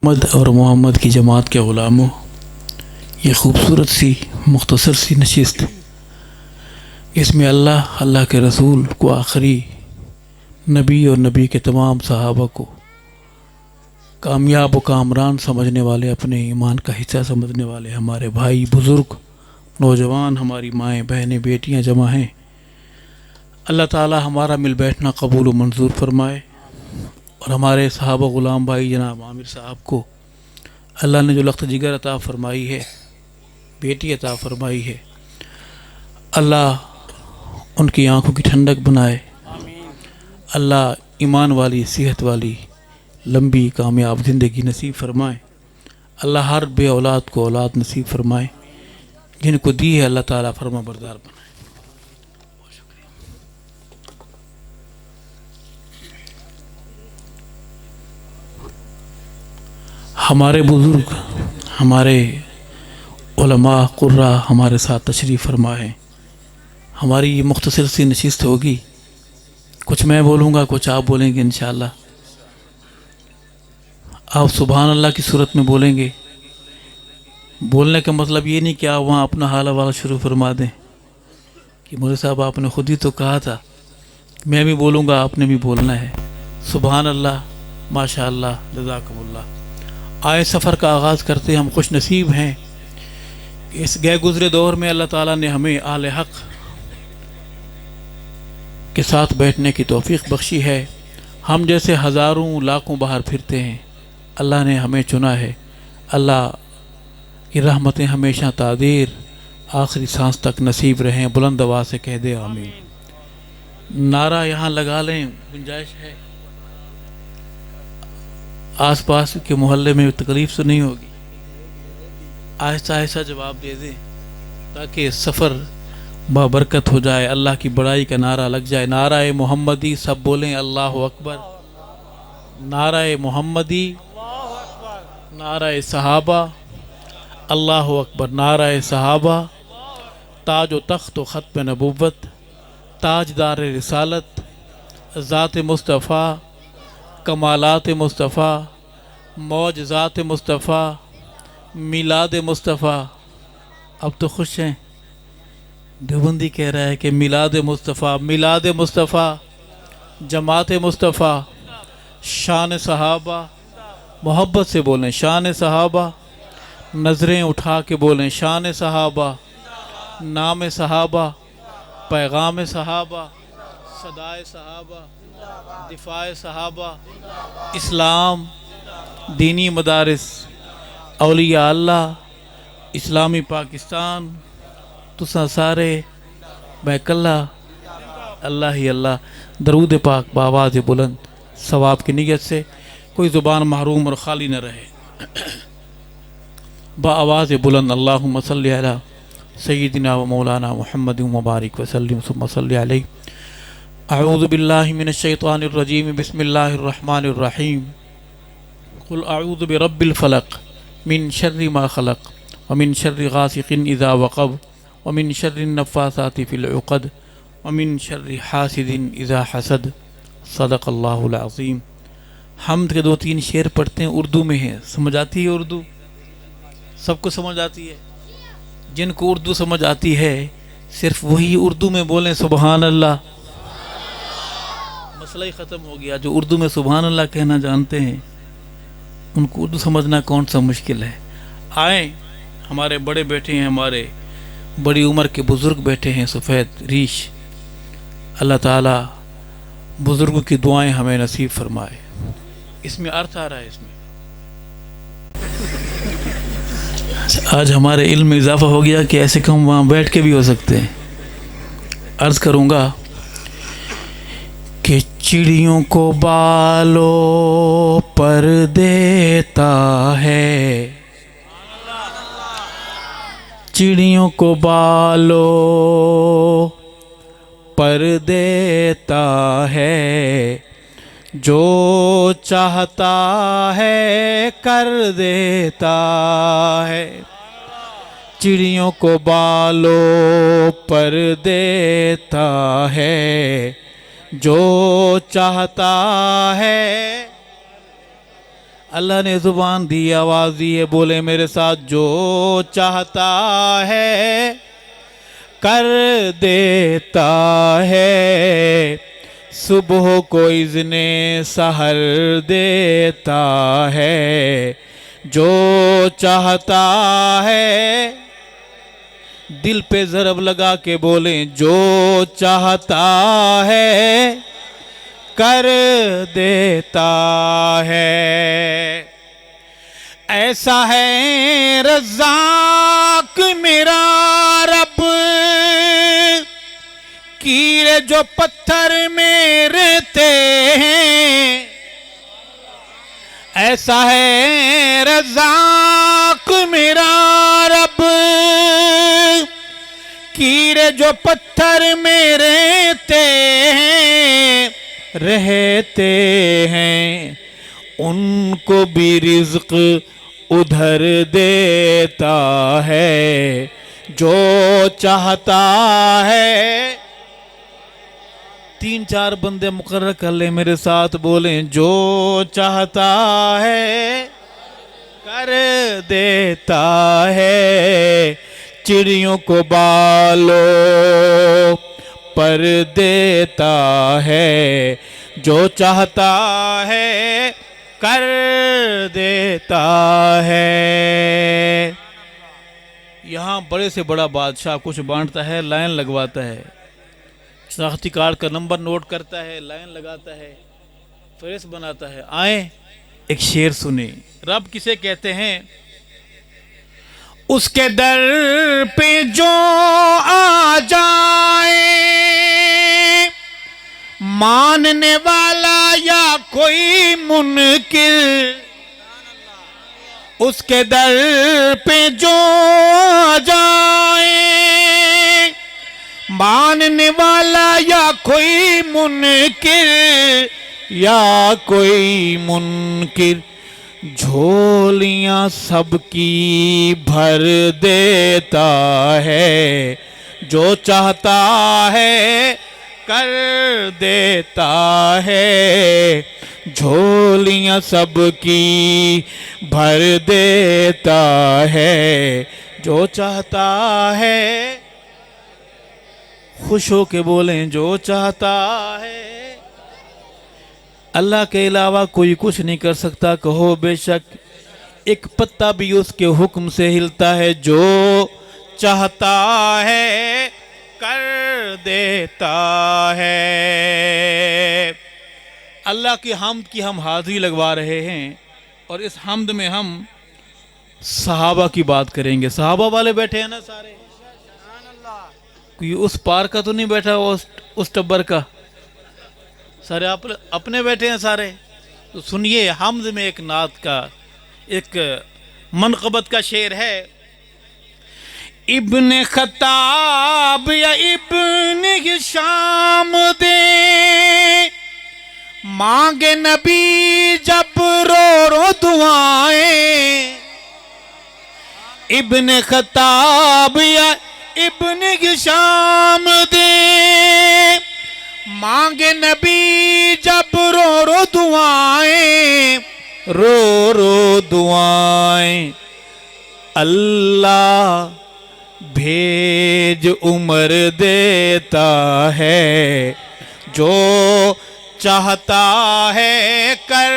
محمد اور محمد کی جماعت کے غلاموں، یہ خوبصورت سی مختصر سی نشست، اس میں اللہ کے رسول کو آخری نبی اور نبی کے تمام صحابہ کو کامیاب و کامران سمجھنے والے، اپنے ایمان کا حصہ سمجھنے والے ہمارے بھائی بزرگ نوجوان، ہماری مائیں بہنیں بیٹیاں جمع ہیں، اللہ تعالی ہمارا مل بیٹھنا قبول و منظور فرمائے، اور ہمارے صحابہ غلام بھائی جناب عامر صاحب کو اللہ نے جو لخت جگر عطا فرمائی ہے، بیٹی عطا فرمائی ہے، اللہ ان کی آنکھوں کی ٹھنڈک بنائے، اللہ ایمان والی صحت والی لمبی کامیاب زندگی نصیب فرمائے، اللہ ہر بے اولاد کو اولاد نصیب فرمائے، جن کو دی ہے اللہ تعالیٰ فرما بردار بنائے۔ ہمارے بزرگ، ہمارے علماء قرہ ہمارے ساتھ تشریف فرما ہے۔ ہماری یہ مختصر سی نشست ہوگی، کچھ میں بولوں گا، کچھ آپ بولیں گے انشاءاللہ۔ آپ سبحان اللہ کی صورت میں بولیں گے۔ بولنے کا مطلب یہ نہیں کہ آپ وہاں اپنا حال حوالہ شروع فرما دیں کہ مولوی صاحب آپ نے خود ہی تو کہا تھا، میں بھی بولوں گا، آپ نے بھی بولنا ہے۔ سبحان اللہ، ماشاء اللہ، جزاکم اللہ۔ آئے سفر کا آغاز کرتے ہم خوش نصیب ہیں کہ اس گئے گزرے دور میں اللہ تعالیٰ نے ہمیں اہل حق کے ساتھ بیٹھنے کی توفیق بخشی ہے۔ ہم جیسے ہزاروں لاکھوں باہر پھرتے ہیں، اللہ نے ہمیں چنا ہے۔ اللہ کی رحمتیں ہمیشہ تادیر آخری سانس تک نصیب رہیں، بلند آواز سے کہہ دے آمین۔ نعرہ یہاں لگا لیں، گنجائش ہے، آس پاس کے محلے میں تکلیف تو نہیں ہوگی، آہستہ آہستہ جواب دے دیں تاکہ سفر بابرکت ہو جائے، اللہ کی بڑائی کا نعرہ لگ جائے۔ نعرہ محمدی، سب بولیں اللہ اکبر۔ نعرہ محمدی، نعرہ صحابہ، اللہ اکبر۔ نعرہ صحابہ، تاج و تخت و ختم نبوت، تاجدار رسالت، ذات مصطفیٰ، کمالات مصطفیٰ، معجزات مصطفیٰ، میلاد مصطفیٰ۔ اب تو خوش ہیں، دیوبندی کہہ رہا ہے کہ میلاد مصطفیٰ، میلاد مصطفیٰ، جماعت مصطفیٰ، شان صحابہ، محبت سے بولیں شان صحابہ، نظریں اٹھا کے بولیں شان صحابہ، نام صحابہ، پیغام صحابہ، صدائے صحابہ، دفاع صحابہ، اسلام، دینی مدارس، اولیاء اللہ، اسلامی پاکستان، تساں سارے بیک اللہ ہی اللہ۔ درود پاک بآواز بلند، ثواب کی نیت سے کوئی زبان محروم اور خالی نہ رہے۔ بآواز بلند اللہم صلی علی سیدنا و مولانا محمد مبارک وسلم ثم صلی علیہ۔ اعوذ باللہ من الشیطان الرجیم، بسم اللہ الرحمن الرحیم۔ قل اعوذ برب الفلق من شر ما خلق ومن شر غاسق اذا وقب ومن شر النفاثات في العقد ومن شر حاسد اذا حسد، صدق اللہ العظیم۔ حمد کے 2-3 شعر پڑھتے ہیں، اردو میں ہیں، سمجھ آتی ہے اردو؟ سب کو سمجھ آتی ہے؟ جن کو اردو سمجھ آتی ہے صرف وہی اردو میں بولیں سبحان اللہ، مسئلہ ہی ختم ہو گیا۔ جو اردو میں سبحان اللہ کہنا جانتے ہیں ان کو اردو سمجھنا کون سا مشکل ہے۔ آئیں، ہمارے بڑے بیٹھے ہیں، ہمارے بڑی عمر کے بزرگ بیٹھے ہیں سفید ریش، اللہ تعالیٰ بزرگوں کی دعائیں ہمیں نصیب فرمائے۔ اس میں ارتھ آ رہا ہے، اس میں آج ہمارے علم میں اضافہ ہو گیا کہ ایسے کم وہاں بیٹھ کے بھی ہو سکتے ہیں۔ عرض کروں گا کہ چڑیوں کو بالوں پر دیتا ہے، چڑیوں کو بالوں پر دیتا ہے، جو چاہتا ہے کر دیتا ہے، چڑیوں کو بالوں پر دیتا ہے، جو چاہتا ہے اللہ نے زبان دی، آواز دی ہے، بولے میرے ساتھ، جو چاہتا ہے کر دیتا ہے، صبح کو اذن سحر دیتا ہے، جو چاہتا ہے، دل پہ ضرب لگا کے بولیں، جو چاہتا ہے کر دیتا ہے، ایسا ہے رزاق میرا رب، کیڑے جو پتھر میں رہتے ہیں، ایسا ہے رزاق میرا رب، کیڑے جو پتھر میں رہتے ہیں، ان کو بھی رزق ادھر دیتا ہے، جو چاہتا ہے۔ 3-4 بندے مقرر کر لیں، میرے ساتھ بولیں، جو چاہتا ہے کر دیتا ہے، چڑیوں کو بالوں پر دیتا ہے، جو چاہتا ہے کر دیتا ہے۔ یہاں بڑے سے بڑا بادشاہ کچھ بانٹتا ہے، لائن لگواتا ہے، شناختی کارڈ کا نمبر نوٹ کرتا ہے، لائن لگاتا ہے، فہرست بناتا ہے۔ آئیں ایک شعر سنیں، رب کسے کہتے ہیں؟ اس کے در پہ جو آ جائے، ماننے والا یا کوئی منکر، اس کے در پہ جو آ جائے، ماننے والا یا کوئی منکر، یا کوئی منکر، جھولیاں سب کی بھر دیتا ہے، جو چاہتا ہے کر دیتا ہے، جھولیاں سب کی بھر دیتا ہے، جو چاہتا ہے، خوش ہو کے بولیں، جو چاہتا ہے۔ اللہ کے علاوہ کوئی کچھ نہیں کر سکتا، کہو بے شک، ایک پتا بھی اس کے حکم سے ہلتا ہے، جو چاہتا ہے کر دیتا ہے۔ اللہ کی حمد کی ہم حاضری لگوا رہے ہیں، اور اس حمد میں ہم صحابہ کی بات کریں گے۔ صحابہ والے بیٹھے ہیں نا سارے؟ کوئی اس پار کا تو نہیں بیٹھا، اس ٹبر کا؟ سارے اپنے بیٹھے ہیں سارے؟ تو سنیے، حمد میں ایک نعت کا، ایک منقبت کا شعر ہے۔ ابن خطاب یا ابن ہشام دے، مانگے نبی جب رو رو دعائیں، ابن خطاب یا ابن ہشام دے، مانگے نبی جب رو رو دعائیں، رو رو دعائیں، اللہ بھیج عمر دیتا ہے، جو چاہتا ہے کر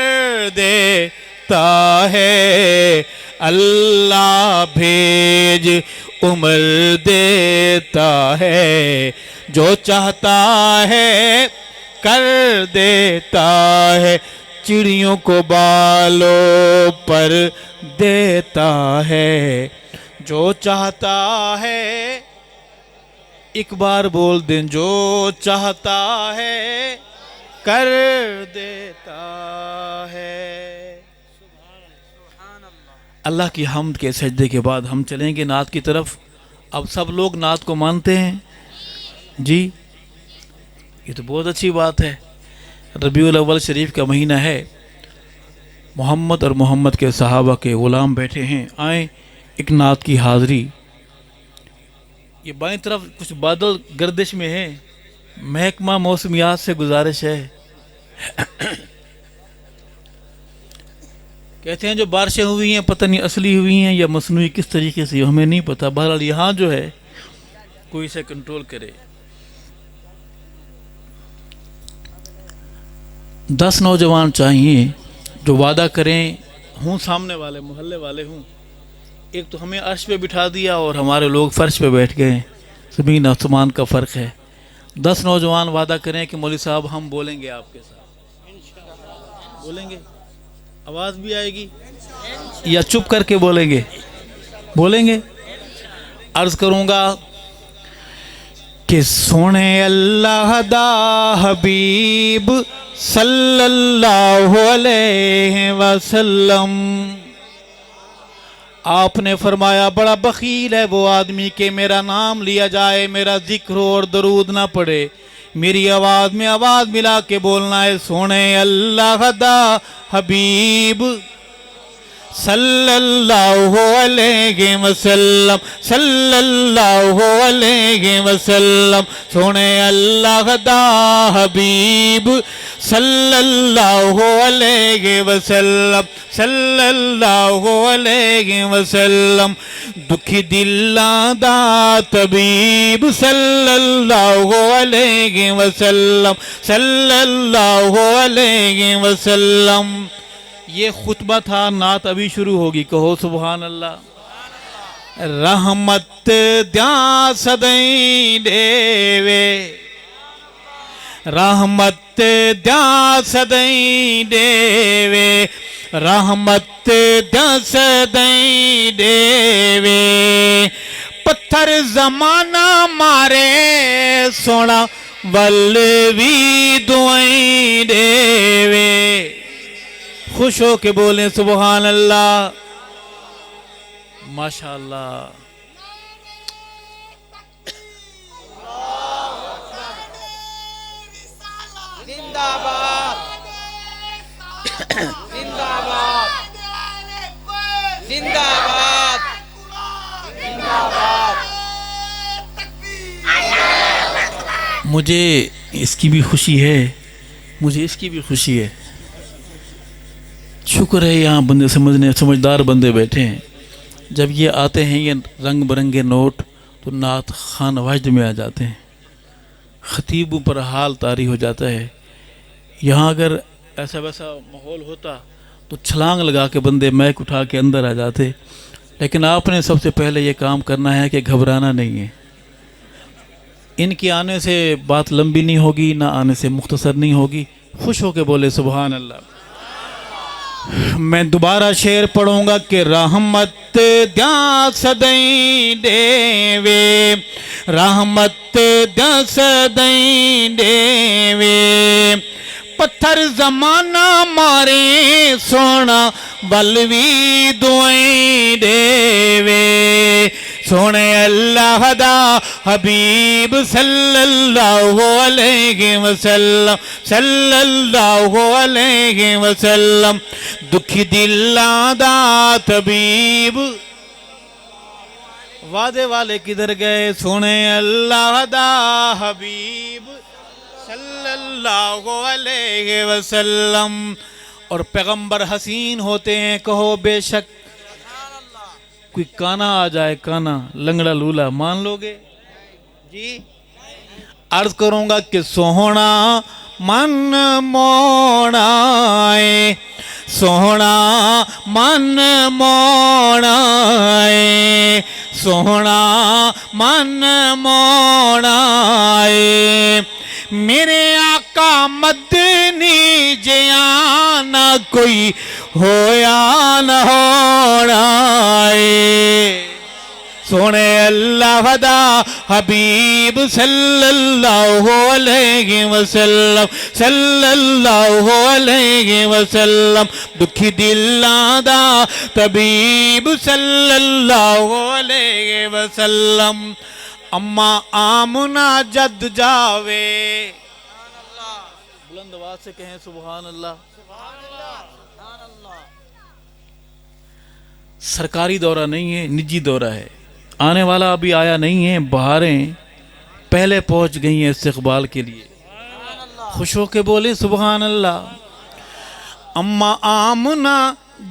دیتا ہے، اللہ بھیج عمر دیتا ہے، جو چاہتا ہے کر دیتا ہے، چڑیوں کو بالوں پر دیتا ہے، جو چاہتا ہے۔ ایک بار بول دیں، جو چاہتا ہے کر دیتا ہے۔ اللہ کی حمد کے سجدے کے بعد ہم چلیں گے نعت کی طرف۔ اب سب لوگ نعت کو مانتے ہیں جی، یہ تو بہت اچھی بات ہے۔ ربیع الاول شریف کا مہینہ ہے، محمد اور محمد کے صحابہ کے غلام بیٹھے ہیں، آئیں ایک نعت کی حاضری۔ یہ بائیں طرف کچھ بادل گردش میں ہیں، محکمہ موسمیات سے گزارش ہے کہتے ہیں جو بارشیں ہوئی ہیں پتہ نہیں اصلی ہوئی ہیں یا مصنوعی کس طریقے سے ہمیں نہیں پتہ، بہرحال یہاں جو ہے کوئی اسے کنٹرول کرے۔ 10 نوجوان چاہیے جو وعدہ کریں، ہوں سامنے والے محلے والے ہوں، ایک تو ہمیں عرش پہ بٹھا دیا اور ہمارے لوگ فرش پہ بیٹھ گئے، زمین آسمان کا فرق ہے۔ 10 نوجوان وعدہ کریں کہ مولوی صاحب ہم بولیں گے آپ کے ساتھ، بولیں گے، آواز بھی آئے گی یا چپ کر کے بولیں گے؟ بولیں گے۔ عرض کروں گا کہ سونے اللہ دا حبیب صلی اللہ علیہ وسلم، آپ نے فرمایا بڑا بخیل ہے وہ آدمی کہ میرا نام لیا جائے، میرا ذکر ہو اور درود نہ پڑے، میری آواز میں آواز ملا کے بولنا ہے، سونے اللہ دا حبیب صلی اللہ علیہ وسلم، صلی اللہ علیہ وسلم، سونے اللہ دا حبیب صلی اللہ علیہ وسلم، صلی اللہ علیہ وسلم، دکھی دلاں دا طبیب صلی اللہ علیہ وسلم، صلی اللہ علیہ وسلم۔ یہ خطبہ تھا، نعت ابھی شروع ہوگی، کہو سبحان اللہ۔ رحمت دیاں سدائیں دیوے، رحمت دیاں سدائیں دیوے، رحمت دیاں سدائیں دیوے، پتھر زمانہ مارے سونا ولوی دعائیں دیوے۔ خوش ہو کے بولیں سبحان اللہ، ماشاءاللہ۔ زندہ باد، زندہ باد، زندہ باد، زندہ باد۔ مجھے اس کی بھی خوشی ہے، مجھے اس کی بھی خوشی ہے۔ شکر ہے یہاں بندے سمجھدار بندے بیٹھے ہیں۔ جب یہ آتے ہیں یہ رنگ برنگے نوٹ تو نعت خوان وجد میں آ جاتے ہیں، خطیبوں پر حال طاری ہو جاتا ہے۔ یہاں اگر ایسا ویسا ماحول ہوتا تو چھلانگ لگا کے بندے مائک اٹھا کے اندر آ جاتے، لیکن آپ نے سب سے پہلے یہ کام کرنا ہے کہ گھبرانا نہیں ہے۔ ان کے آنے سے بات لمبی نہیں ہوگی، نہ آنے سے مختصر نہیں ہوگی۔ خوش ہو کے بولے سبحان اللہ۔ میں دوبارہ شعر پڑھوں گا کہ رحمت دیاں سدائیں دیوے، رحمت دیاں سدائیں دیوے، پتھر زمانہ مارے سونا ولوی دعائیں دیوے، سونے اللہ دا حبیب صلی اللہ علیہ وسلم، صلی اللہ علیہ وسلم، دکھی دلاں دا طبیب۔ وعدے والے کدھر گئے؟ سونے اللہ دا حبیب صلی اللہ علیہ وسلم۔ اور پیغمبر حسین ہوتے ہیں، کہو بے شک۔ کوئی کانا آ جائے، کانا لنگڑا لولا، مان لو گے جی؟ عرض کروں گا کہ سوہنا من موڑا ہے، سوہنا من موڑا ہے، سوہنا من موڑا ہے، میرے آقا مدنی جیانا کوئی ہویا نہ ہونا ہے، سونے اللہ دا حبیب صلی اللہ علیہ وسلم، صلی اللہ علیہ وسلم، دکھی دلاں دا طبیب صلی اللہ علیہ وسلم۔ اما آمنہ جد جاوے، بلند آواز سے کہیں سبحان اللہ۔ سرکاری دورہ نہیں ہے، نجی دورہ ہے، آنے والا ابھی آیا نہیں ہے، بہاریں پہلے پہنچ گئی ہیں استقبال کے لیے۔ خوش ہو کے بولے سبحان اللہ۔ اما آمنہ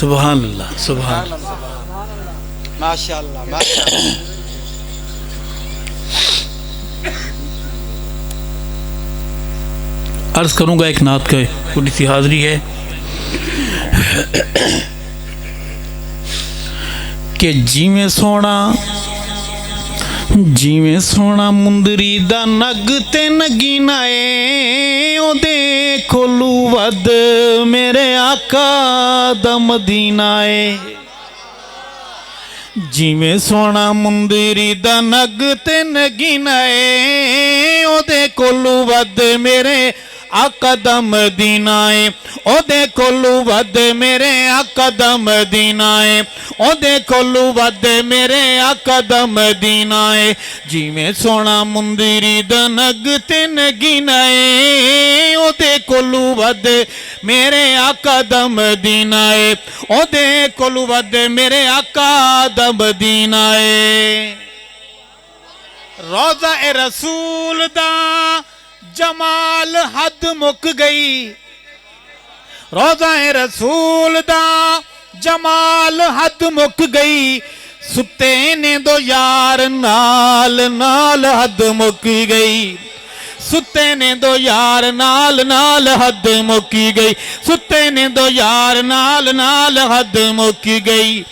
سبحان اللہ سبحان اللہ. ماشاءاللہ ماشاءاللہ. عرض کروں گا ایک نعت کا تھوڑی سی حاضری ہے کہ جیویں سونا مندری دا نگ تے نگینا اے او دے کولو ود میرے آقا دا مدینہ اے. جیویں سونا مندری دا نگ تے نگینا اے او دے کولو ود میرے آقا دا مدینہ اے. او دے کولو ود میرے آقا دا مدینہ اے. او دے کولو ود میرے آقا دا مدینہ اے. جیویں سونا مندری دا نگ تے نگینا اے او دے کولو ود میرے آقا دا مدینہ اے. او دے کولو ود میرے آقا دا مدینہ اے. روضہ رسول دا جمال حد مک گئی. روضہ رسول دا جمال حد مک گئی. ستے نے دو یار نال نال حد مک گئی. ستے نے دو یار نال نال حد مک گئی. ستے نے دو یار نال نال حد مک گئی.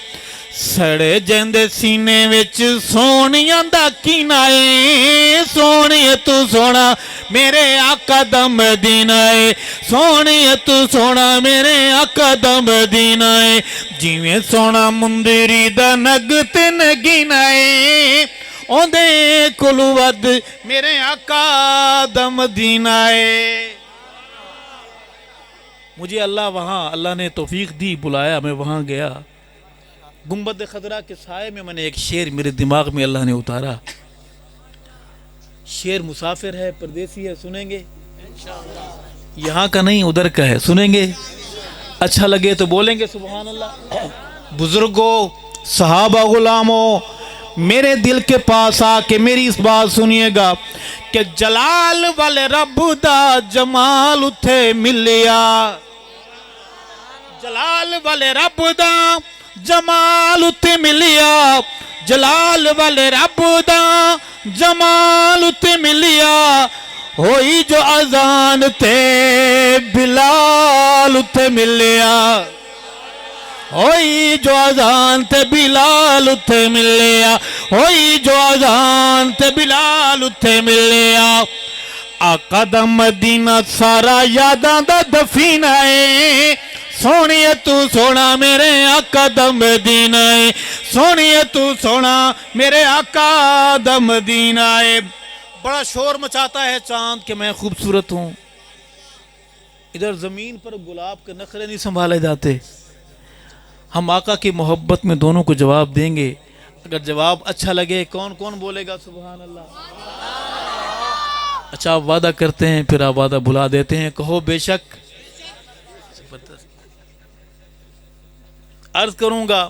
سڑے جندے سینے وچ سونیاں دا کینہ اے. سونی تو سونا میرے آقا دا مدینہ اے. سونی تو سونا میرے آقا دا مدینہ اے. جیویں سونا مندری دا نگ تے نگینہ اے او دے کولو ود میرے آقا دا مدینہ اے. مجھے اللہ نے توفیق دی، بلایا، میں وہاں گیا. گنبد خضرا کے سائے میں نے ایک شعر میرے دماغ میں اللہ نے اتارا. شعر مسافر ہے، پردیسی ہے، سنیں گے؟ یہاں کا نہیں ادھر کا ہے، سنیں گے؟ اچھا لگے تو بولیں گے سبحان اللہ. بزرگوں، صحابہ، غلاموں، میرے دل کے پاس آ کے میری اس بات سنیے گا کہ جلال والے رب دا جمال اتھے ملیا. جلال والے رب دا جمال اتھے ملیا. جلال والے رب دا جمال اتھے ملیا. ہوئی جو اذان تے بلال اتھے ملیا. ہوئی جو اذان تے بلال اتھے ملیا. ہوئی جو اذان تے بلال اتھے ملیا. آقا دا مدینہ سارا یاداں دا دفینہ اے. سونی تو سونا میرے آقا دا مدینہ اے. سونی تو سونا میرے آقا دا مدینہ اے. بڑا شور مچاتا ہے چاند کہ میں خوبصورت ہوں. ادھر زمین پر گلاب کے نخرے نہیں سنبھالے جاتے. ہم آقا کی محبت میں دونوں کو جواب دیں گے. اگر جواب اچھا لگے کون کون بولے گا سبحان اللہ؟ اچھا آپ وعدہ کرتے ہیں پھر آپ وعدہ بھلا دیتے ہیں. کہو بے شک. عرض کروں گا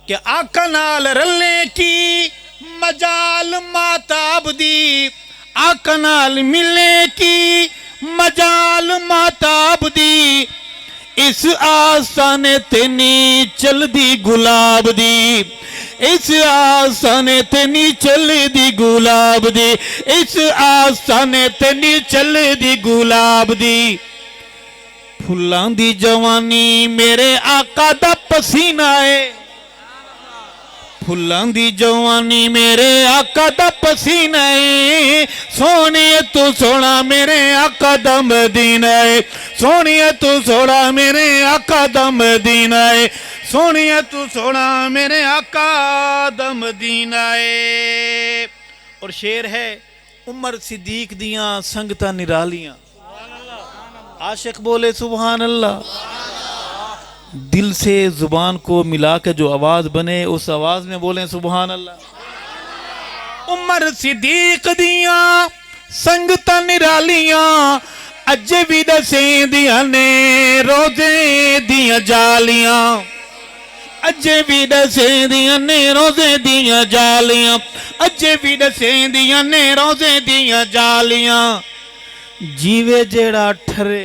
کہ آقا نال رلنے کی مجال ماتاب دی. آقا نال ملنے کی مجال ماتاب دی. اس آسانے تے نی چل دی گلاب دی. اس آسانے تے نی چل دی گلاب دی. اس آسانے تے نی چل دی گلاب دی. پھلاں دی جوانی میرے آقا دا پسینہ ہے. پھلاں دی جوانی میرے آقا دا پسینہ ہے. سونی تو سونا میرے آقا دا مدینہ ہے. سونی تو سونا میرے آقا دا مدینہ ہے. سونی تو سونا میرے آقا دا مدینہ ہے. اور شعر ہے عمر صدیق دیاں سنگتاں نرالیاں. عاشق بولے سبحان اللہ. دل سے زبان کو ملا کے جو آواز بنے اس آواز میں بولیں سبحان اللہ. عمر صدیق دیاں سنگتاں نرالیاں. اجے بھی دسیں دیاں نے روزے دیاں جالیاں. اجے بھی دسیں دیاں نے روزے دیاں جالیاں. اجے بھی دسیں دیاں نے روزے دیاں جالیاں. جیوے جیڑا ٹھرے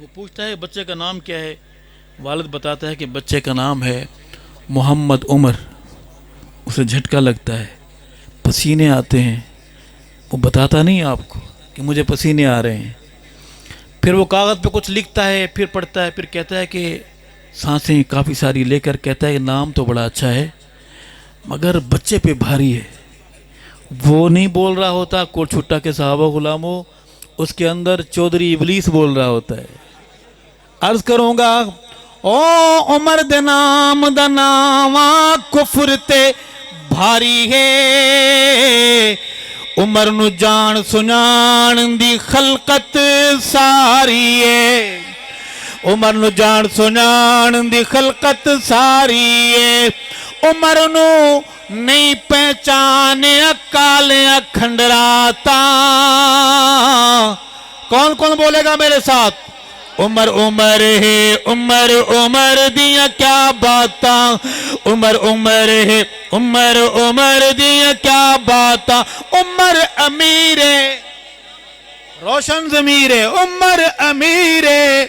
وہ پوچھتا ہے بچے کا نام کیا ہے؟ والد بتاتا ہے کہ بچے کا نام ہے محمد عمر. اسے جھٹکا لگتا ہے, پسینے آتے ہیں. وہ بتاتا نہیں آپ کو کہ مجھے پسینے آ رہے ہیں. پھر وہ کاغذ پہ کچھ لکھتا ہے, پھر پڑھتا ہے, پھر کہتا ہے کہ سانسیں کافی ساری لے کر کہتا ہے کہ نام تو بڑا اچھا ہے مگر بچے پہ بھاری ہے. وہ نہیں بول رہا ہوتا کوٹ چھٹا کے صحابہ غلاموں, اس کے اندر چودھری ابلیس بول رہا ہوتا ہے. عرض کروں گا او عمر دے نام دا ناواں کفر تے بھاری ہے, عمر نو جان سنان دی خلقت ساری ہے, عمر نو جان سنان دی خلقت ساری ہے, عمر نو نہیں پہچانے کالیاں کھنڈراتا. کون کون بولے گا میرے ساتھ؟ عمر عمر ہے, عمر عمر دیاں کیا باتاں, عمر عمر ہے, عمر عمر دیاں کیا باتاں, عمر امیر ہے روشن ضمیر ہے, عمر امیر ہے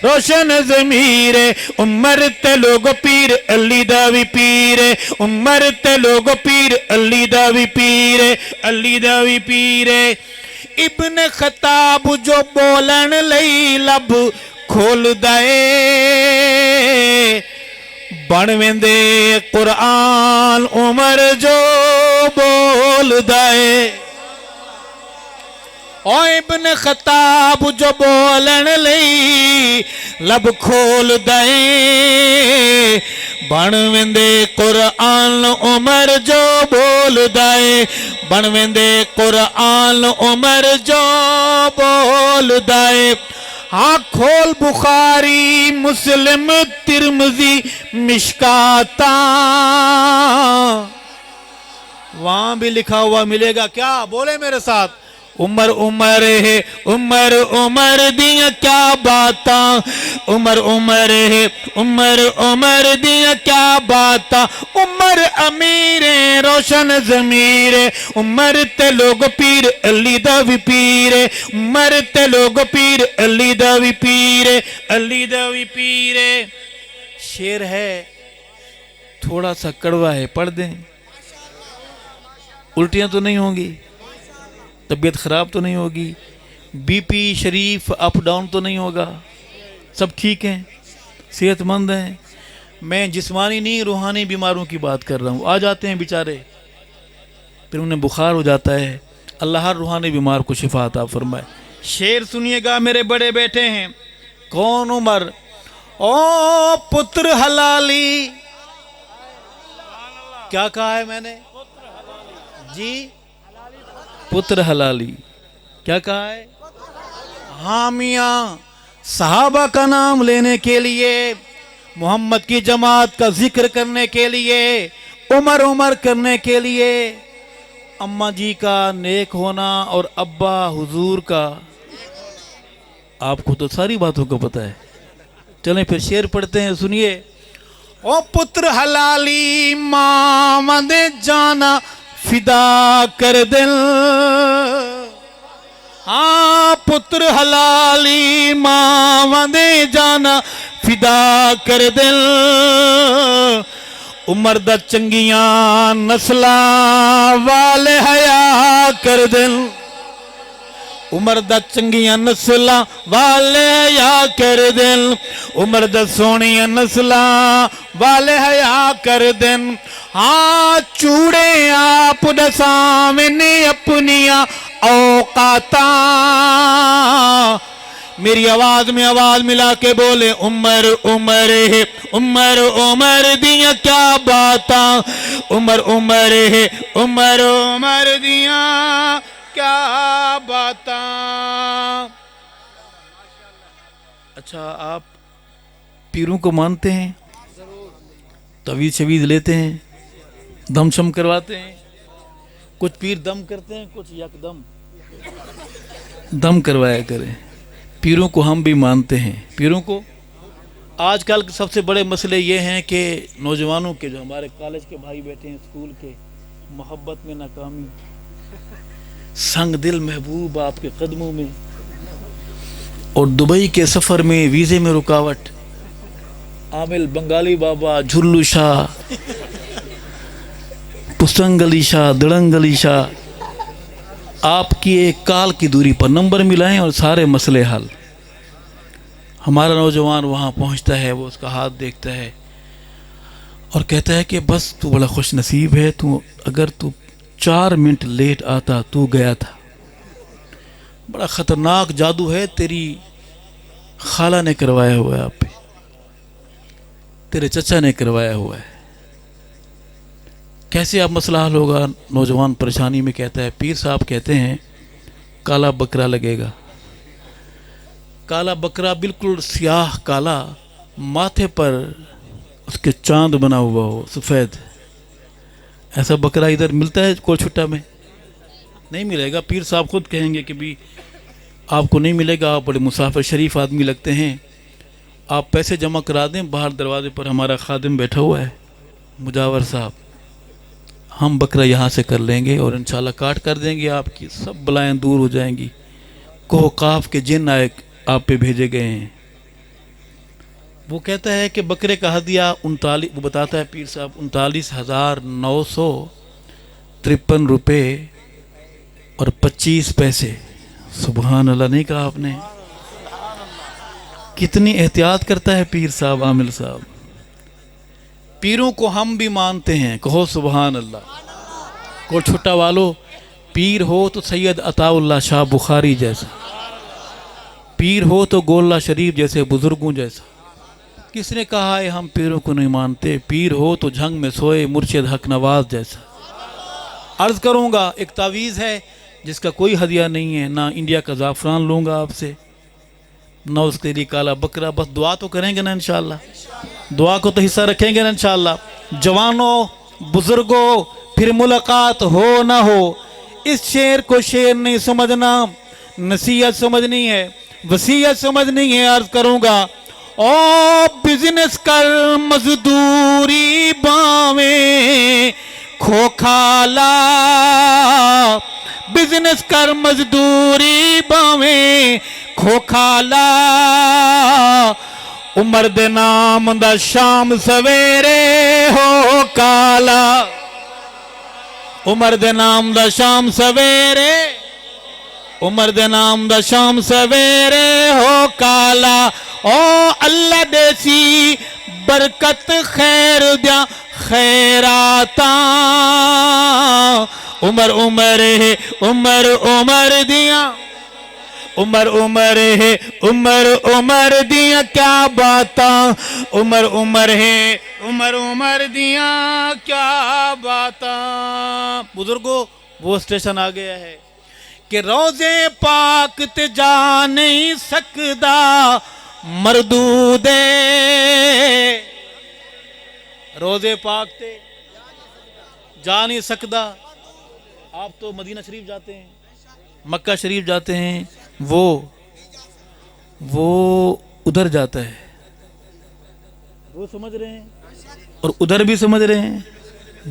روشن ضمیر ہے, عمر تے لوگ پیر علی دا وی پیر ہے, عمر تے لوگ پیر علی دا وی پیر ہے, علی دا وی پیر ہے. ابن خطاب جو بولن لئی لب کھول دائے, بن ویندے قرآن عمر جو بول دائے. او ابن خطاب جو بولن لئی لب کھول دائے, بن ویندے قرآن عمر جو بول دائے, بن ویندے قرآن عمر جو بول دائے. ہاں کھول بخاری مسلم ترمذی مشکاتاں, وہاں بھی لکھا ہوا ملے گا. کیا بولے میرے ساتھ؟ عمر عمر ہے, عمر عمر دیاں کیا باتاں, عمر عمر ہے, عمر عمر دیاں کیا باتاں, عمر امیر ہے روشن ضمیر ہے, عمر تے لوگ پیر علی دا وی پیر ہے, عمر تے لوگ پیر علی دا وی پیر ہے, علی دا وی پیر ہے. شعر ہے تھوڑا سا کڑوا ہے, پڑھ دیں. الٹیاں تو نہیں ہوں گی, طبیعت خراب تو نہیں ہوگی, بی پی شریف اپ ڈاؤن تو نہیں ہوگا, سب ٹھیک ہیں, صحت مند ہیں. میں جسمانی نہیں روحانی بیماروں کی بات کر رہا ہوں. آ جاتے ہیں بیچارے, پھر انہیں بخار ہو جاتا ہے. اللہ ہر روحانی بیمار کو شفا عطا فرمائے. شعر سنیے گا میرے بڑے بیٹے ہیں. کون عمر؟ او پتر حلالی. کیا کہا ہے میں نے جی؟ پتر حلالی. کیا کہا ہے؟ ہاں میاں, صحابہ کا نام لینے کے لیے, محمد کی جماعت کا ذکر کرنے کے لیے, عمر عمر کرنے کے لیے, اماں جی کا نیک ہونا اور ابا حضور کا, آپ کو تو ساری باتوں کو پتہ ہے. چلیں پھر شعر پڑھتے ہیں, سنیے. او پتر حلالی ماں دے جانا فدا کر دل, ہاں پتر حلالی ماں دے جانا فدا کر دل, عمر دا چنگیاں نسلاں والے حیا کر دل, عمر دا چنگیاں نسلاں والے حیا کر دل, عمر دا سونیاں نسلاں والے حیا کر دن. ہاں چوڑے آپ دساویں اپنیاں اوقاتاں, میری آواز میں آواز ملا کے بولے عمر عمر ہے, عمر عمر دیاں کیا باتاں, عمر عمر ہے, عمر عمر دیاں کیا باتاں. اچھا آپ پیروں کو مانتے ہیں؟ تویز شویز لیتے ہیں, دم شم کرواتے ہیں؟ کچھ پیر دم کرتے ہیں, کچھ یک دم کروایا کریں. پیروں کو ہم بھی مانتے ہیں. پیروں کو آج کل سب سے بڑے مسئلے یہ ہیں کہ نوجوانوں کے, جو ہمارے کالج کے بھائی بیٹھے ہیں, اسکول کے, محبت میں ناکامی, سنگ دل محبوب آپ کے قدموں میں, اور دبئی کے سفر میں ویزے میں رکاوٹ، عامل بنگالی بابا، جھلو شاہ، پسنگلی شاہ، دڑنگلی شاہ، آپ کی ایک کال کی دوری پر نمبر ملائیں اور سارے مسئلے حل۔ ہمارا نوجوان وہاں پہنچتا ہے، وہ اس کا ہاتھ دیکھتا ہے اور کہتا ہے کہ بس تو بڑا خوش نصیب ہے، اگر تو 4 منٹ لیٹ آتا تو گیا تھا۔ بڑا خطرناک جادو ہے، تیری خالہ نے کروایا ہوا ہے آپ پہ، تیرے چچا نے کروایا ہوا ہے، کیسے اب مسئلہ حل ہوگا؟ نوجوان پریشانی میں کہتا ہے، پیر صاحب کہتے ہیں کالا بکرا لگے گا۔ کالا بکرا بالکل سیاہ کالا، ماتھے پر اس کے چاند بنا ہوا ہو سفید، ایسا بکرا ادھر ملتا ہے کول چھٹا میں؟ نہیں ملے گا۔ پیر صاحب خود کہیں گے کہ بھی آپ کو نہیں ملے گا، آپ بڑے مسافر شریف آدمی لگتے ہیں، آپ پیسے جمع کرا دیں، باہر دروازے پر ہمارا خادم بیٹھا ہوا ہے مجاور صاحب، ہم بکرا یہاں سے کر لیں گے اور انشاءاللہ کاٹ کر دیں گے، آپ کی سب بلائیں دور ہو جائیں گی، کوہ قاف کے جن آئے آپ پہ بھیجے گئے ہیں۔ وہ کہتا ہے کہ بکرے کا ہدیہ 39، وہ بتاتا ہے پیر صاحب 39,953 روپے اور 25 پیسے۔ سبحان اللہ نہیں کہا آپ نے؟ کتنی احتیاط کرتا ہے پیر صاحب، عامل صاحب۔ پیروں کو ہم بھی مانتے ہیں، کہو سبحان اللہ۔ کو چھٹا والو، پیر ہو تو سید عطا اللہ شاہ بخاری جیسا، پیر ہو تو گولہ شریف جیسے بزرگوں جیسا۔ کس نے کہا ہے ہم پیروں کو نہیں مانتے؟ پیر ہو تو جھنگ میں سوئے مرشد حق نواز جیسا۔ عرض کروں گا، ایک تعویذ ہے جس کا کوئی ہدیہ نہیں ہے، نہ انڈیا کا زعفران لوں گا آپ سے، نہ اس کے لیے کالا بکرا، بس دعا تو کریں گے نا انشاءاللہ، دعا کو تو حصہ رکھیں گے نا انشاءاللہ۔ جوانوں، بزرگوں، پھر ملاقات ہو نہ ہو، اس شعر کو شعر نہیں سمجھنا، نصیحت سمجھنی ہے، وصیت سمجھنی ہے۔ عرض کروں گا، او بزنس کر مزدوری باویں کھوکھالا، بزنس کر مزدوری باویں کھوکھالا، عمر دے نام دا شام سویرے ہو کالا، عمر دے نام دا شام سویرے، عمر دے نام دا شام سویرے ہو کالا۔ او اللہ دیسی برکت خیر دیا خیراتاں، عمر عمر ہے عمر عمر دیا، عمر عمر ہے عمر عمر دیا کیا باتاں، عمر عمر ہے عمر عمر دیا کیا باتاں۔ بزرگوں، وہ اسٹیشن آ گیا ہے کہ روزے پاک تے جا نہیں سکدا مردودے، روزے پاک تے جا نہیں سکدا۔ آپ تو مدینہ شریف جاتے ہیں، مکہ شریف جاتے ہیں، وہ ادھر جاتا ہے، وہ سمجھ رہے ہیں، اور ادھر بھی سمجھ رہے ہیں،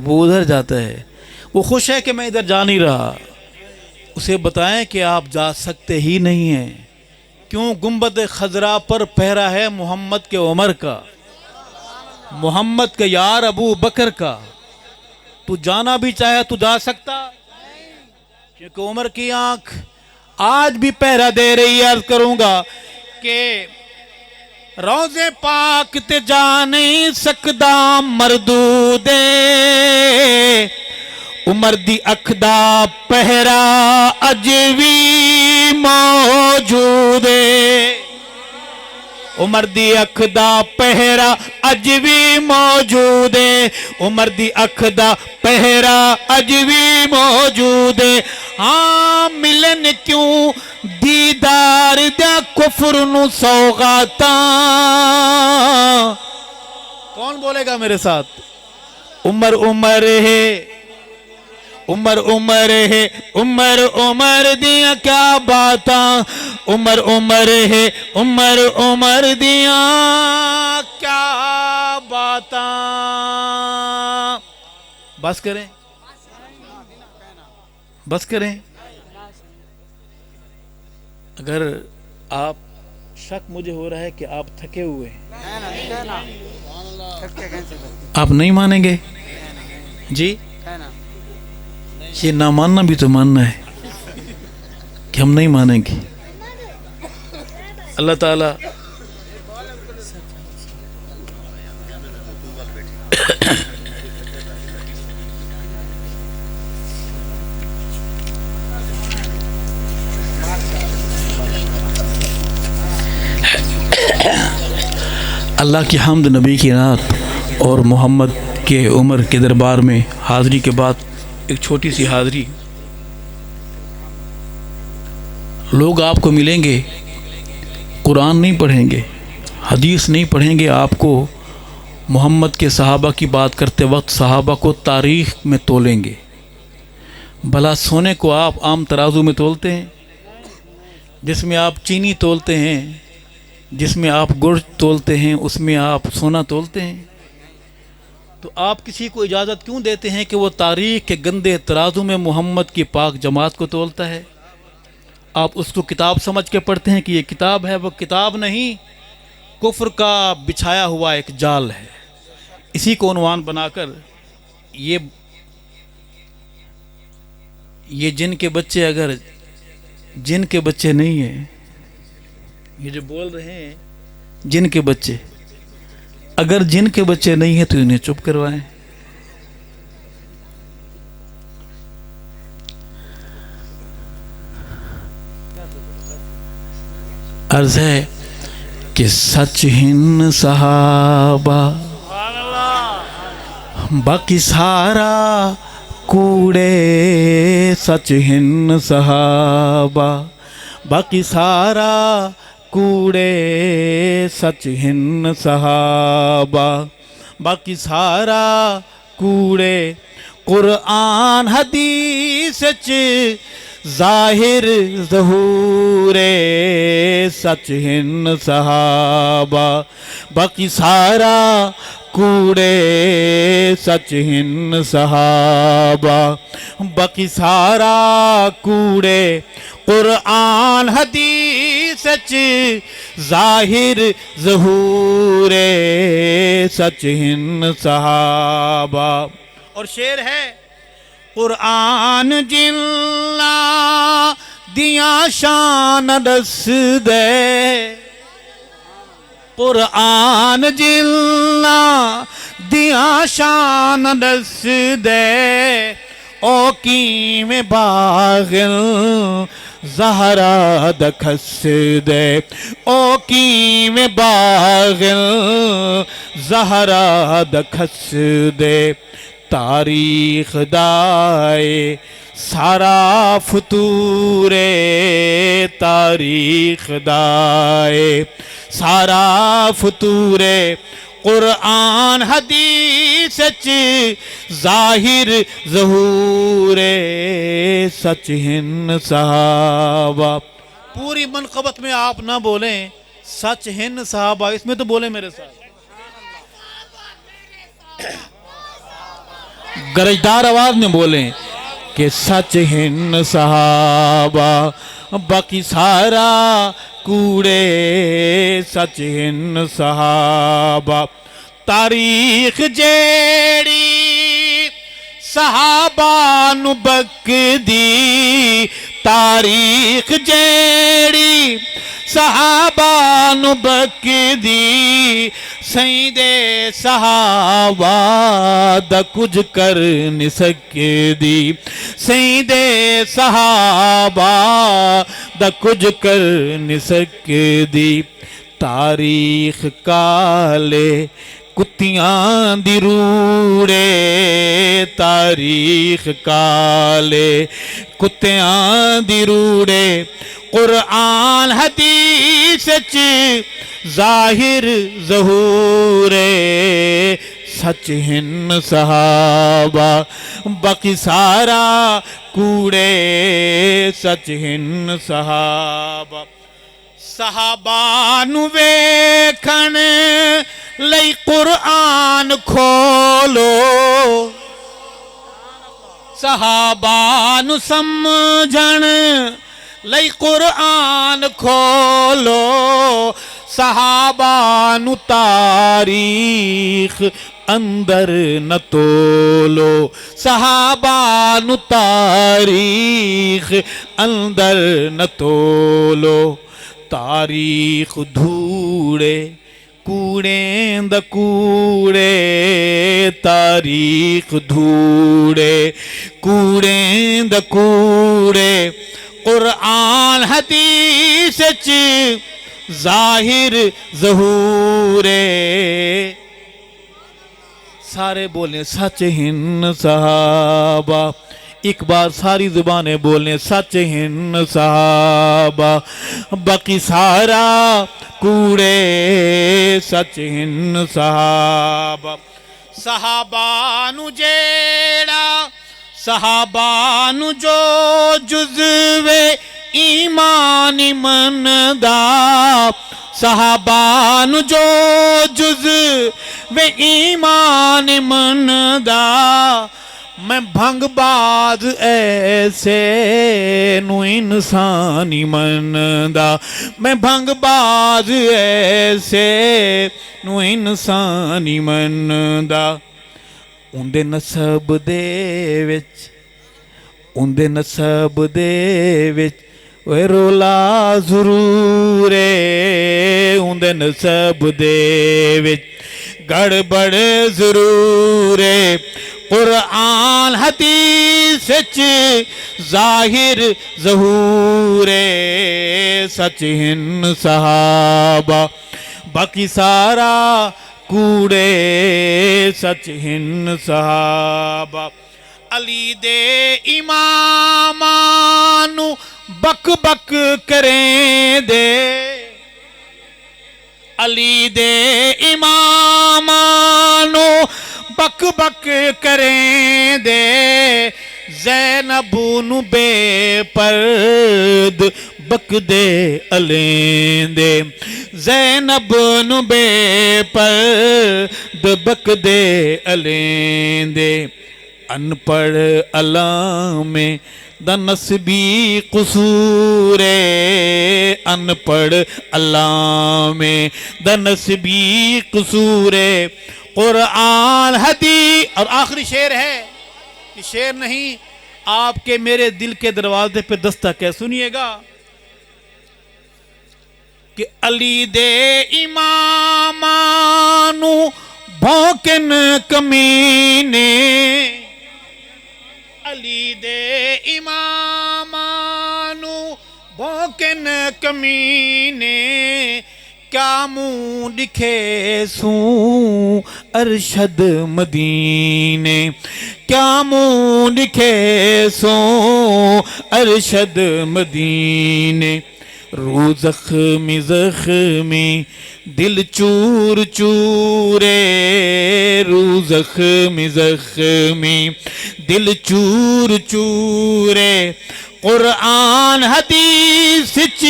وہ ادھر جاتا ہے، وہ خوش ہے کہ میں ادھر جا نہیں رہا۔ اسے بتائیں کہ آپ جا سکتے ہی نہیں ہیں، کیوں؟ گنبد خضرا پر پہرا ہے محمد کے عمر کا، محمد کے یار ابو بکر کا، تو جانا بھی چاہے تو جا سکتا؟ کیونکہ عمر کی آنکھ آج بھی پہرا دے رہی ہے۔ عرض کروں گا کہ روزے پاک تے جا نہیں سکدا مردودے، عمر دی اکھ دا پہرا اج بھی موجود ہے، عمر دی اکھ دا پہرا اج بھی موجود ہے، عمر دی اکھ دا پہرا اج بھی موجود ہے۔ ہاں ملن کیوں دیدار دا کفر نو سوغاتاں، کون بولے گا میرے ساتھ؟ عمر عمر ہے عمر عمر ہے عمر عمر دیا کیا باتاں، عمر عمر ہے عمر عمر دیا کیا باتاں۔ بس کریں، بس کریں۔ اگر آپ شک مجھے ہو رہا ہے کہ آپ تھکے ہوئے ہیں. کہنا کہنا تھک کے کیسے کرتے آپ نہیں مانیں گے جی؟ کہنا یہ نہ ماننا بھی تو ماننا ہے کہ ہم نہیں مانیں گے. اللہ تعالیٰ اللہ کی حمد، نبی کی نعت اور محمد کے عمر کے دربار میں حاضری کے بعد ایک چھوٹی سی حاضری. لوگ آپ کو ملیں گے، قرآن نہیں پڑھیں گے، حدیث نہیں پڑھیں گے، آپ کو محمد کے صحابہ کی بات کرتے وقت صحابہ کو تاریخ میں تولیں گے. بھلا سونے کو آپ عام ترازو میں تولتے ہیں؟ جس میں آپ چینی تولتے ہیں، جس میں آپ گڑ تولتے ہیں، اس میں آپ سونا تولتے ہیں؟ تو آپ کسی کو اجازت کیوں دیتے ہیں کہ وہ تاریخ کے گندے ترازو میں محمد کی پاک جماعت کو تولتا ہے؟ آپ اس کو کتاب سمجھ کے پڑھتے ہیں کہ یہ کتاب ہے. وہ کتاب نہیں، کفر کا بچھایا ہوا ایک جال ہے. اسی کو عنوان بنا کر یہ جن کے بچے، اگر جن کے بچے نہیں ہیں، یہ جو بول رہے ہیں جن کے بچے، اگر جن کے بچے نہیں ہیں تو انہیں چپ کروائیں. عرض ہے کہ سچ ہن صحابہ باقی سارا کوڑے، سچ ہن صحابہ باقی سارا کوڑے، سچ ہن صحابہ باقی سارا کوڑے. قرآن حدیث چ ظاہر ظہور، سچ ہن صحابہ باقی سارا کوڑے، سچ ہن صحابہ باقی سارا کوڑے. قرآن حدیث چ ظاہر ظہور، سچ ہن صحابہ. اور شعر ہے، قرآن جنہ دیاں شان دس دے، قرآن جنہ دیاں شان دس دے، او کیم باغل زہرا دکھس دے، او کیم باغل زہرا دکھس دے. تاریخ دائے سارا فتورے، تاریخ دائے سارا فتورے. قرآن حدیث چ ظاہر ظہور، سچ ہن صحابہ. پوری منقبت میں آپ نہ بولیں سچ ہن صحابہ، اس میں تو بولیں میرے ساتھ گرجدار آواز میں بولیں کہ سچ ہن صحابہ باقی سارا کوڑے، سچ ہن صحابہ. تاریخ جیڑی صحابہ نو بکدی، تاریخ جیڑی صحابہ نو بکدی، سیدے صحابہ دا کچھ کر نہیں سکدی، سیدے صحابہ دا کچھ کر نہیں سکدی. تاریخ کالے کتیاں دی روڑے، تاریخ کالے کتیاں دی روڑے. قرآن حدیث چ ظاہر ظہور، سچ ہن صحابہ باقی سارا کوڑے، سچ ہن صحابہ. صحابہ نو ویکھن لئی قرآن کھولو، صحابہ نو سمجھن لئی قرآن کھولو، صحابہ نو تاریخ اندر نہ تولو صحابہ نو تاریخ اندر نہ تولو تاریخ دھوڑے کوڑیں دا کوڑے تاریخ دھوڑے کوڑیں دا کوڑے قرآن حدیث چ ظاہر ظہورے سارے بولیں سچ ہن صحابہ ایک بار ساری زبانیں بولیں سچ ہن صحابہ باقی سارا کوڑے سچ ہن صحابہ صحابہ نو جیڑا صحابہ نو جو جزوے ایمان مندا صحابہ نو جو جزوے ایمان مندا میں بھنگ باز ایسے نو انسانی مندا میں بھنگ باز ایسے نو انسانی مندا اندے نسب دے وچ وے رولا ضرور اندے نسب دے وچ گڑبڑ ضرور قرآن حدیث چ ظاہر ظہور سچ ہن صحابہ باقی سارا کوڑے سچ ہن صحابہ علی دے امامانو بک بک کریں دے علی دے امامانو بک بک کریں دے زینب نو بے پرد بک دے علیں دے زینب نو بے پرد بک دے علیں دے ان پڑھ علامے دا نسبی قصور ان پڑھ علامے دا نسبی قصور قرآن حدیث اور آخری شعر ہے یہ شعر نہیں آپ کے میرے دل کے دروازے پہ دستک ہے سنیے گا کہ علی دے امامانو بھوکن کمینے علی دے امامانو بھوکن کمینے کیا منہ دکھے سوں ارشد مدینے کیا منہ دکھے سوں ارشد مدینے رو زخمی زخمی دل چور چورے رو زخمی زخمی دل چور چورے قرآن حدیث چ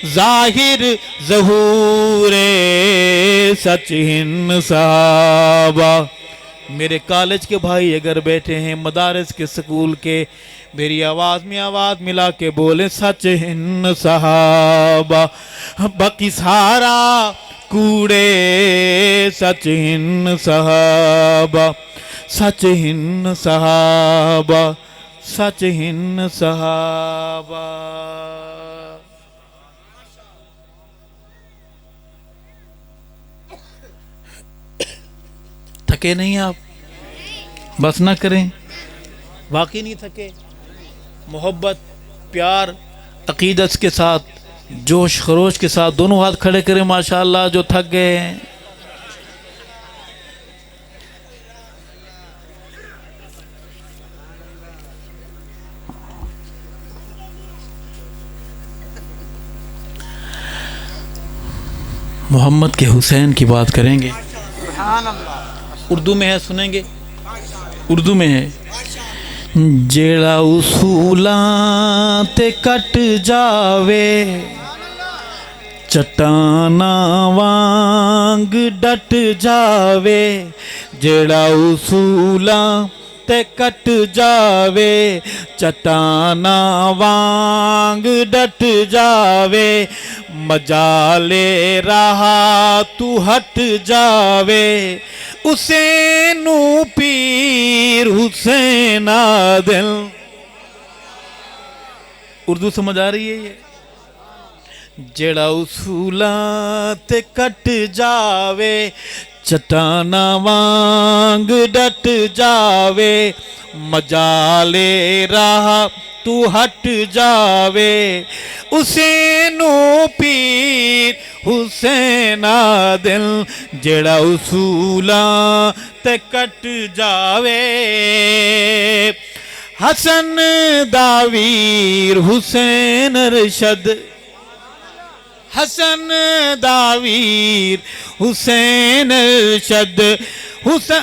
ظاہر ظہور سچ ہن صحابہ میرے کالج کے بھائی اگر بیٹھے ہیں مدارس کے سکول کے میری آواز میں آواز ملا کے بولیں سچ ہن صحابہ باقی سارا کوڑے سچ ہن صحابہ سچ ہن صحابہ سچ ہن صحابہ تھکے نہیں آپ بس نہ کریں واقعی نہیں تھکے محبت پیار عقیدت کے ساتھ جوش خروش کے ساتھ دونوں ہاتھ کھڑے کریں ماشاءاللہ جو تھک گئے ہیں محمد کے حسین کی بات کریں گے اردو میں ہے سنیں گے اردو میں ہے جیڑا اصولاں تے کٹ جاوے چٹانا وانگ ڈٹ جاوے جیڑا اصولاں تے کٹ جاوے چٹانا وانگ ڈٹ جاوے مجالے رہا تو ہٹ جاوے حسین پیر حسین دل اردو سمجھ آ رہی ہے یہ جڑا اصولاں تے کٹ جاوے چٹانا وانگ ڈٹ جاوے مجالے راہ تو ہٹ جاوے حسین پیر حسین دل جڑا اصولاں تے کٹ جاوے حسن داویر حسین ارشد حسن داویر حسین ارشد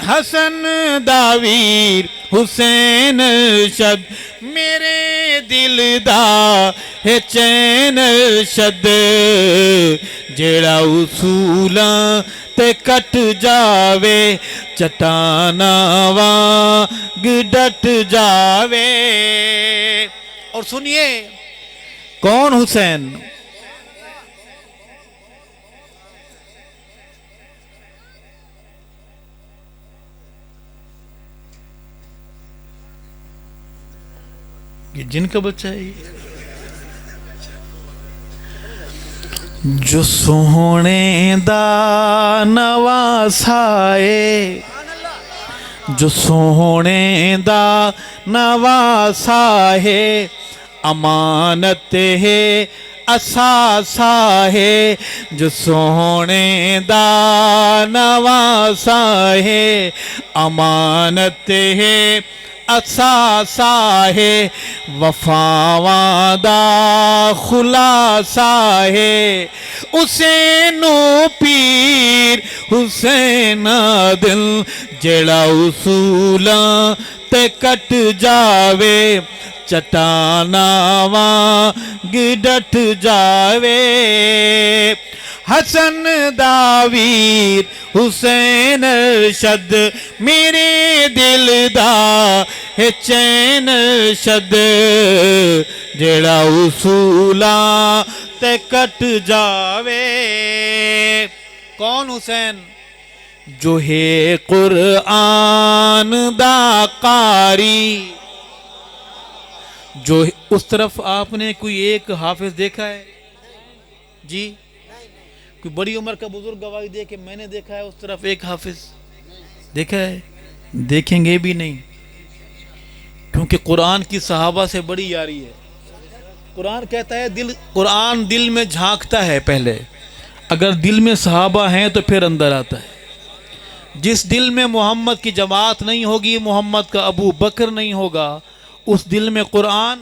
حسن داویر حسین ارشد میرے دل دا ہے چین ارشد جیڑا اصولاں تے کٹ جاوے چٹانا وانگ ڈٹ جاوے اور سنیے کون حسین یہ جن کا بچہ ہے یہ جو سونے دا نواسائے جو سونے دا نواسائے امانت ہے اساسا ہے جو سونے دا نواسائے امانت ہے اساسا ہے وفاواں دا خلاصہ ہے حسین پیر حسین دل جڑا اصولاں تے کٹ جاوے چٹانا وانگ ڈٹ جاوے حسن داویر حسین ارشد میرے دل دا ہے چین ارشد جیڑا اصولاں تے کٹ جاوے کون حسین جو ہے قرآن دا قاری جو اس طرف آپ نے کوئی ایک حافظ دیکھا ہے جی کوئی بڑی عمر کا بزرگ گواہی دے کہ میں نے دیکھا ہے اس طرف ایک حافظ دیکھا ہے دیکھیں گے بھی نہیں کیونکہ قرآن کی صحابہ سے بڑی یاری ہے قرآن کہتا ہے قرآن دل میں جھانکتا ہے پہلے اگر دل میں صحابہ ہیں تو پھر اندر آتا ہے جس دل میں محمد کی جماعت نہیں ہوگی محمد کا ابو بکر نہیں ہوگا اس دل میں قرآن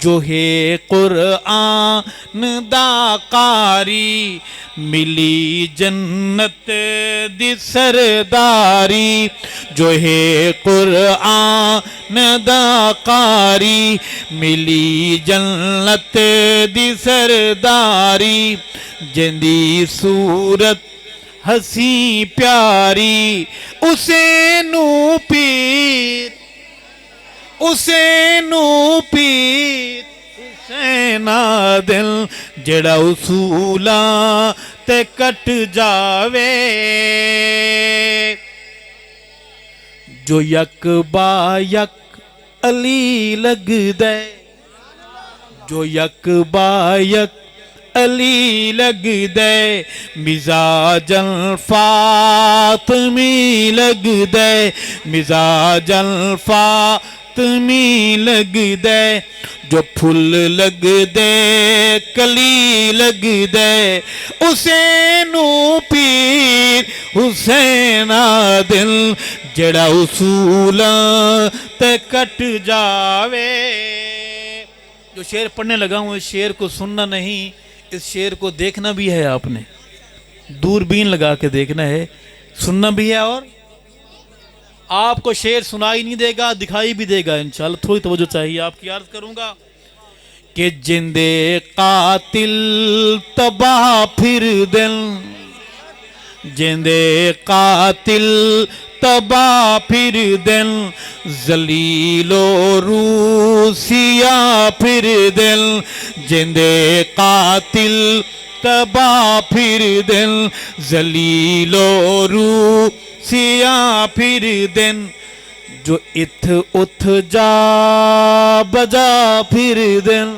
جو ہے قرآن دا قاری ملی جنت دی سرداری جو ہے قرآن دا قاری ملی جنت دی سرداری جندی صورت ہسی پیاری حسین پیر حسین پیر حسین دل جڑا اصولاں تے کٹ جاوے جو یک با یک علی لگ دے جو یک با یک علی لگ دے مزاج الفاطمی لگ دے مزاج الفاطمی لگ دے جو پھل لگ دے کلی لگ دے حسین پیر حسین دل جڑا اصولاں تے کٹ جاوے جو شعر پڑھنے لگا ہوں اس شعر کو سننا نہیں اس شعر کو دیکھنا بھی ہے آپ نے دوربین لگا کے دیکھنا ہے سننا بھی ہے اور آپ کو شعر سنائی نہیں دے گا دکھائی بھی دے گا انشاءاللہ تھوڑی توجہ چاہیے آپ کی عرض کروں گا کہ جندے قاتل تباہ پھر دل جندے قاتل تباہ پھر دل ذلیل و روسیا پھر دل جندے قاتل تباہ پھر دل ذلیل و روسیا پھر دل جو اتھ اتھ جا بجا پھر دل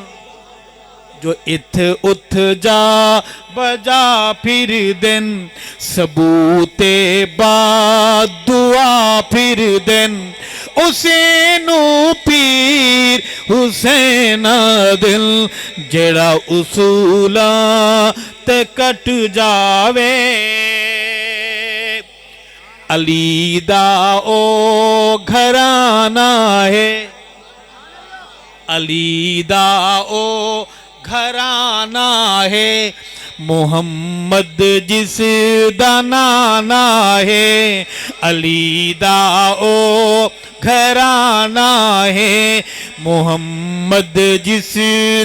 جو اتھ اتھ جا بجا پھر دن ثبوت بعد دعا پھر دن حسین پیر حسین دل جڑا اصولاں تے کٹ جاوے علی دا او گھرانہ ہے علی دا او گھرانہ ہے محمد جس دا نانا ہے علی دا او گھرانہ ہے محمد جس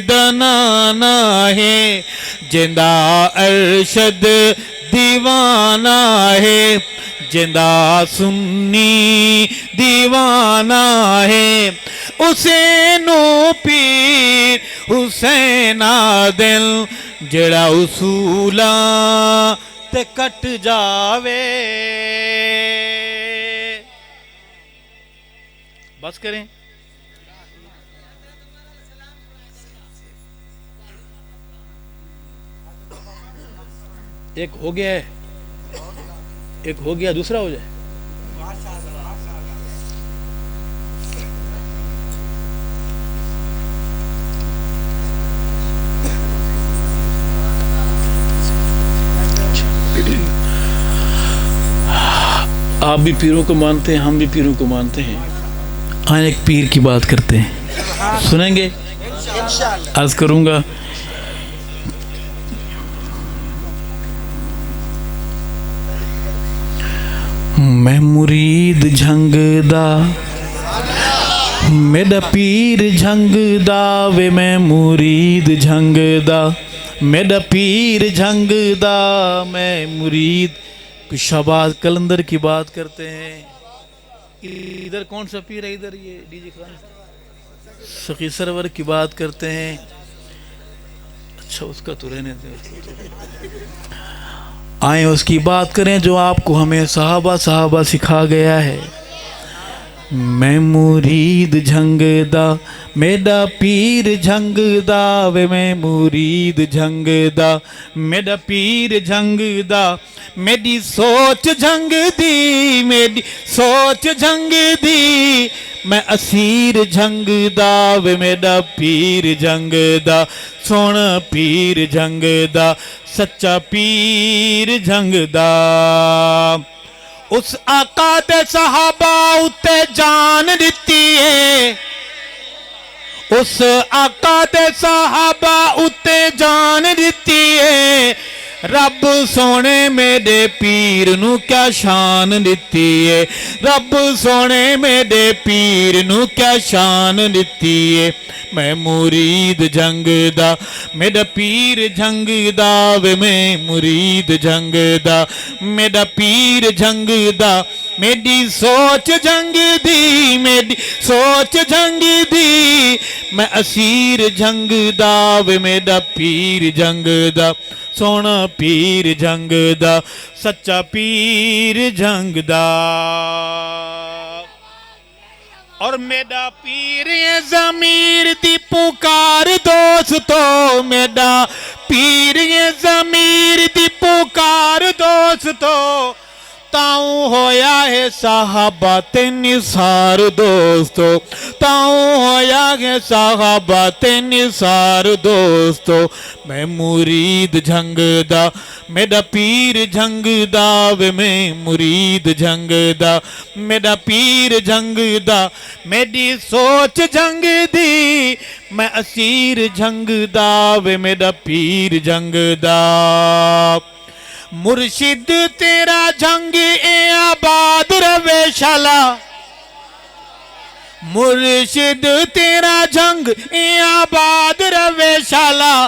دا نانا ہے جندہ ارشد دیوانہ ہے جندہ سنی دیوانہ ہے حسین پیر حسین دل جڑا اصولاں تے کٹ جاوے بس کریں ایک ہو گیا ہے ایک ہو گیا دوسرا ہو جائے آپ بھی پیروں کو مانتے ہیں ہم بھی پیروں کو مانتے ہیں آئیں ایک پیر کی بات کرتے ہیں سنیں گے عرض کروں گا میں مرید جھنگ دا میرا پیر جھنگ دا وے میں مرید جھنگ دا میرا پیر جھنگ دا میں مرید شہباز کلندر کی بات کرتے ہیں ادھر کون سا پیر ہے ادھر یہ ڈی جی خان سخی سرور کی بات کرتے ہیں اچھا اس کا تو رہنے دیں آئیں اس کی بات کریں جو آپ کو ہمیں صحابہ سکھا گیا ہے میں مرید جھنگ دا میرا پیر جھنگ دا وے میں مرید جھنگ دا میرا پیر جھنگ دا میری سوچ جھنگ دی میری سوچ جھنگ دی میں اسیر جھنگ دا وے میرا پیر جھنگ دا سونا پیر جھنگ دا سچا پیر جھنگ دا اس آقا دے صحابہ اتے جان دیتی ہے اس آقا دے صحابہ اتے جان دیتی ہے رب سونے میرے پیر نو کیا شان دیتی ہے رب سونے میرے پیر نو کیا شان دیتی ہے میں مرید جھنگ دا میرا پیر جھنگ دا وے میں مرید جھنگ دا میرا پیر جھنگ دا میری سوچ جھنگ دی میری سوچ جھنگ دی میں اسیر جھنگ دا وے میرا پیر جھنگ دا سونا پیر جھنگ دا سچا پیر جھنگ دا اور میرا پیر یہ ضمیر دی پکار دوستو میرا پیر یہ ضمیر دی پکار دوستو تاؤں ہویا ہے صحابہ تے نثار دوستو تاؤں ہویا ہے صحابہ تے نثار دوستو میں مرید جھنگ دا میرا پیر جھنگ دا وے میں مرید جھنگ دا میرا پیر جھنگ دا میری سوچ جھنگ دی میں اسیر جھنگ دا وے میرا پیر جھنگ دا مرشد تیرا جھنگ اے آباد روے شالا مرشد تیرا جھنگ اے آباد روے شالا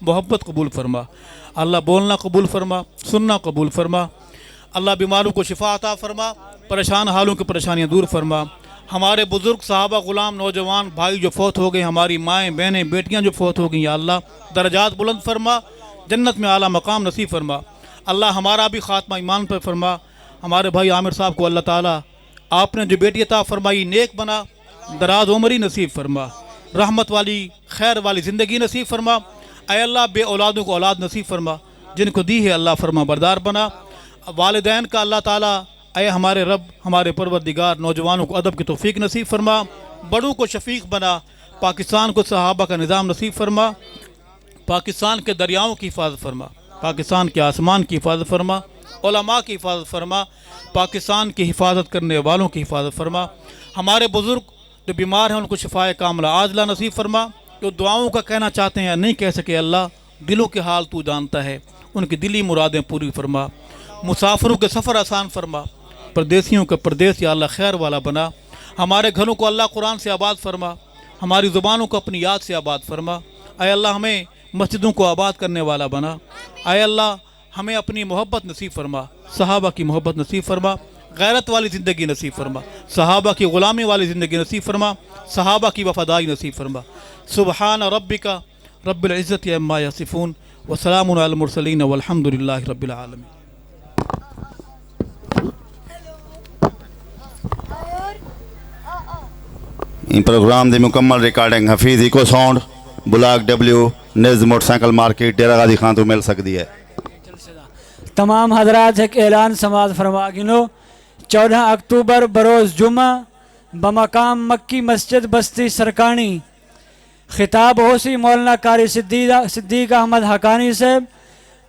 محبت قبول فرما، اللہ بولنا قبول فرما، سننا قبول فرما، اللہ بیماروں کو شفا عطا فرما، پریشان حالوں کی پریشانیاں دور فرما، ہمارے بزرگ صحابہ غلام نوجوان بھائی جو فوت ہو گئے، ہماری مائیں بہنیں بیٹیاں جو فوت ہو گئیں، یا اللہ درجات بلند فرما، جنت میں اعلیٰ مقام نصیب فرما، اللہ ہمارا بھی خاتمہ ایمان پر فرما، ہمارے بھائی عامر صاحب کو اللہ تعالیٰ آپ نے جو بیٹی عطا فرمائی نیک بنا، دراز عمری نصیب فرما، رحمت والی خیر والی زندگی نصیب فرما، اے اللہ بے اولادوں کو اولاد نصیب فرما، جن کو دی ہے اللہ فرما بردار بنا، والدین کا اللہ تعالیٰ اے ہمارے رب ہمارے پروردگار نوجوانوں کو ادب کی توفیق نصیب فرما، بڑوں کو شفیق بنا، پاکستان کو صحابہ کا نظام نصیب فرما، پاکستان کے دریاؤں کی حفاظت فرما، پاکستان کے آسمان کی حفاظت فرما، علماء کی حفاظت فرما، پاکستان کی حفاظت کرنے والوں کی حفاظت فرما، ہمارے بزرگ جو بیمار ہیں ان کو شفائے کاملہ عاجلہ نصیب فرما، جو دعاؤں کا کہنا چاہتے ہیں یا نہیں کہہ سکے اللہ دلوں کے حال تو جانتا ہے، ان کی دلی مرادیں پوری فرما، مسافروں کے سفر آسان فرما، پردیسیوں کا پردیس یا اللہ خیر والا بنا، ہمارے گھروں کو اللہ قرآن سے آباد فرما، ہماری زبانوں کو اپنی یاد سے آباد فرما، اے اللہ ہمیں مسجدوں کو آباد کرنے والا بنا، اے اللہ ہمیں اپنی محبت نصیب فرما، صحابہ کی محبت نصیب فرما، غیرت والی زندگی نصیب فرما، صحابہ کی غلامی والی زندگی نصیب فرما، صحابہ کی وفاداری نصیب فرما، سبحان ربک رب العزت عما یصفون وسلام علی المرسلین والحمد للہ رب العالمین۔ ان پروگرام دی مکمل recording Hafeez echo sound block ڈبلیو نز motorcycle market Dera Ghazi Khan تو مل سکتی ہے۔ تمام حضرات ایک اعلان سماعت فرما گنو، 14 اکتوبر بروز جمعہ بمقام مکی مسجد بستی سرکانی، خطاب ہوسی مولانا قاری صدیق احمد حقانی صاحب،